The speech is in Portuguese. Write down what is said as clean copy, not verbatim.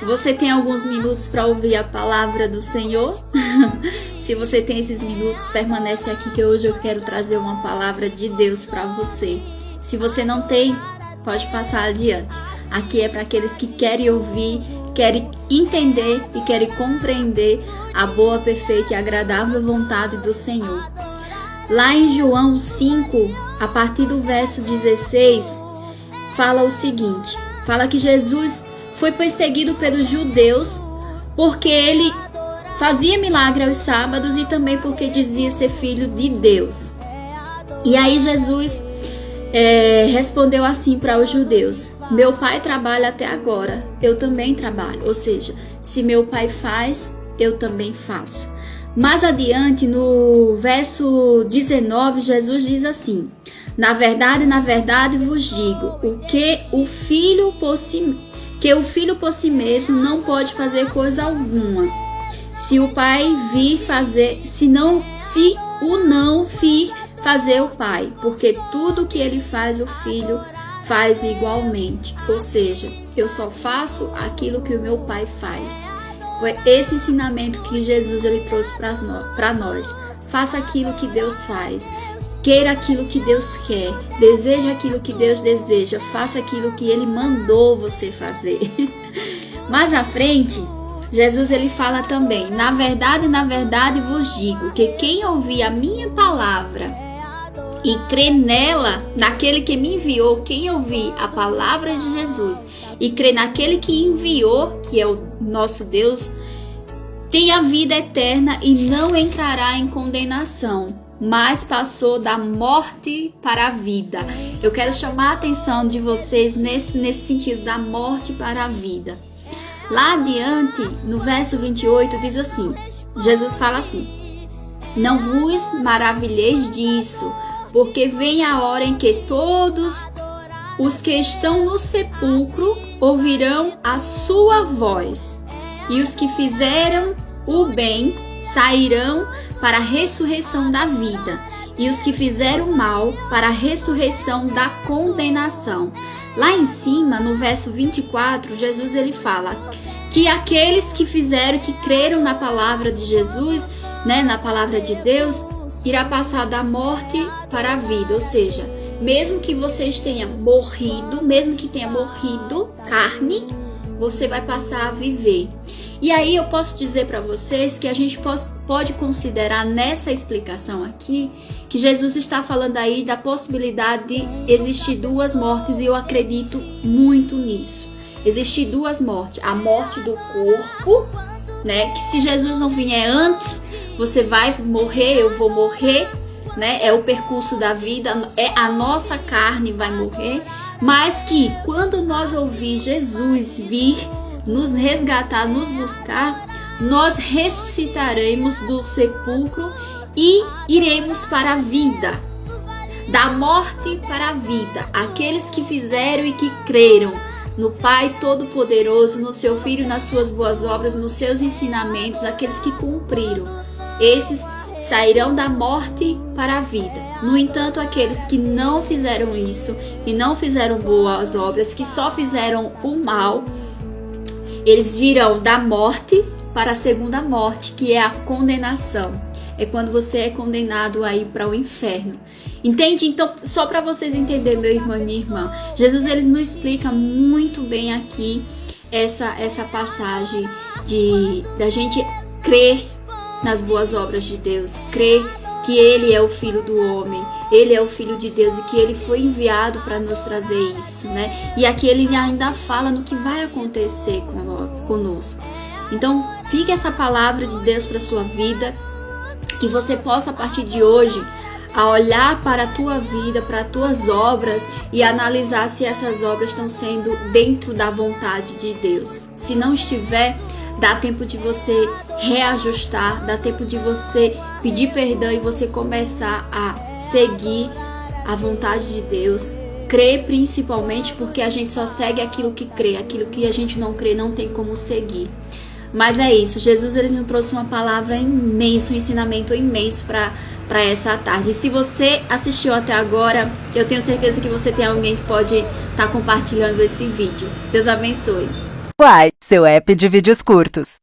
Você tem alguns minutos para ouvir a palavra do Senhor? Se você tem esses minutos, permanece aqui que hoje eu quero trazer uma palavra de Deus para você. Se você não tem, pode passar adiante. Aqui é para aqueles que querem ouvir, querem entender e querem compreender a boa, perfeita e agradável vontade do Senhor. Lá em João 5, a partir do verso 16, fala o seguinte, fala que Jesus foi perseguido pelos judeus porque ele fazia milagre aos sábados e também porque dizia ser filho de Deus. E aí Jesus respondeu assim para os judeus: meu pai trabalha até agora, eu também trabalho. Ou seja, se meu pai faz, eu também faço. Mais adiante, no verso 19, Jesus diz assim: na verdade vos digo, que o filho por si mesmo não pode fazer coisa alguma. Se o pai vir fazer, se o não vir fazer o pai, porque tudo que ele faz, o filho faz igualmente. Ou seja, eu só faço aquilo que o meu pai faz. Foi esse ensinamento que Jesus ele trouxe para nós. Faça aquilo que Deus faz. Queira aquilo que Deus quer. Deseje aquilo que Deus deseja. Faça aquilo que Ele mandou você fazer. Mais à frente, Jesus ele fala também: na verdade vos digo, que quem ouvir a minha palavra e crê nela, naquele que me enviou, quem ouvir a palavra de Jesus e crê naquele que enviou, que é o nosso Deus, tem a vida eterna e não entrará em condenação, mas passou da morte para a vida. Eu quero chamar a atenção de vocês nesse sentido da morte para a vida. Lá adiante, no verso 28, diz assim, Jesus fala assim: não vos maravilheis disso, porque vem a hora em que todos os que estão no sepulcro ouvirão a sua voz, e os que fizeram o bem sairão para a ressurreição da vida, e os que fizeram o mal para a ressurreição da condenação. Lá em cima, no verso 24, Jesus ele fala que aqueles que fizeram, que creram na palavra de Jesus, na palavra de Deus, irá passar da morte para a vida. Ou seja, mesmo que vocês tenham morrido, mesmo que tenha morrido carne, você vai passar a viver. E aí eu posso dizer para vocês que a gente pode considerar nessa explicação aqui que Jesus está falando aí da possibilidade de existir duas mortes, e eu acredito muito nisso. Existir duas mortes: a morte do corpo, que se Jesus não vier antes, você vai morrer, eu vou morrer, é o percurso da vida, a nossa carne vai morrer, mas que quando nós ouvir Jesus vir nos resgatar, nos buscar, nós ressuscitaremos do sepulcro e iremos para a vida. Da morte para a vida, aqueles que fizeram e que creram no Pai Todo-Poderoso, no seu Filho, nas suas boas obras, nos seus ensinamentos, aqueles que cumpriram, esses sairão da morte para a vida. No entanto, aqueles que não fizeram isso, e não fizeram boas obras, que só fizeram o mal, eles virão da morte para a segunda morte, que é a condenação. É quando você é condenado aí para o inferno. Entende? Então, só para vocês entenderem, meu irmão e minha irmã, Jesus ele nos explica muito bem aqui essa passagem da gente crer nas boas obras de Deus, crer que Ele é o Filho do homem, Ele é o Filho de Deus e que Ele foi enviado para nos trazer isso, E aqui Ele ainda fala no que vai acontecer conosco. Então, fique essa palavra de Deus para sua vida, que você possa, a partir de hoje, a olhar para a tua vida, para as tuas obras e analisar se essas obras estão sendo dentro da vontade de Deus. Se não estiver, dá tempo de você reajustar, dá tempo de você pedir perdão e você começar a seguir a vontade de Deus. Crer principalmente, porque a gente só segue aquilo que crê, aquilo que a gente não crê não tem como seguir. Mas é isso, Jesus ele nos trouxe uma palavra imensa, um ensinamento imenso para essa tarde. E se você assistiu até agora, eu tenho certeza que você tem alguém que pode estar compartilhando esse vídeo. Deus abençoe. Quai, seu app de vídeos curtos.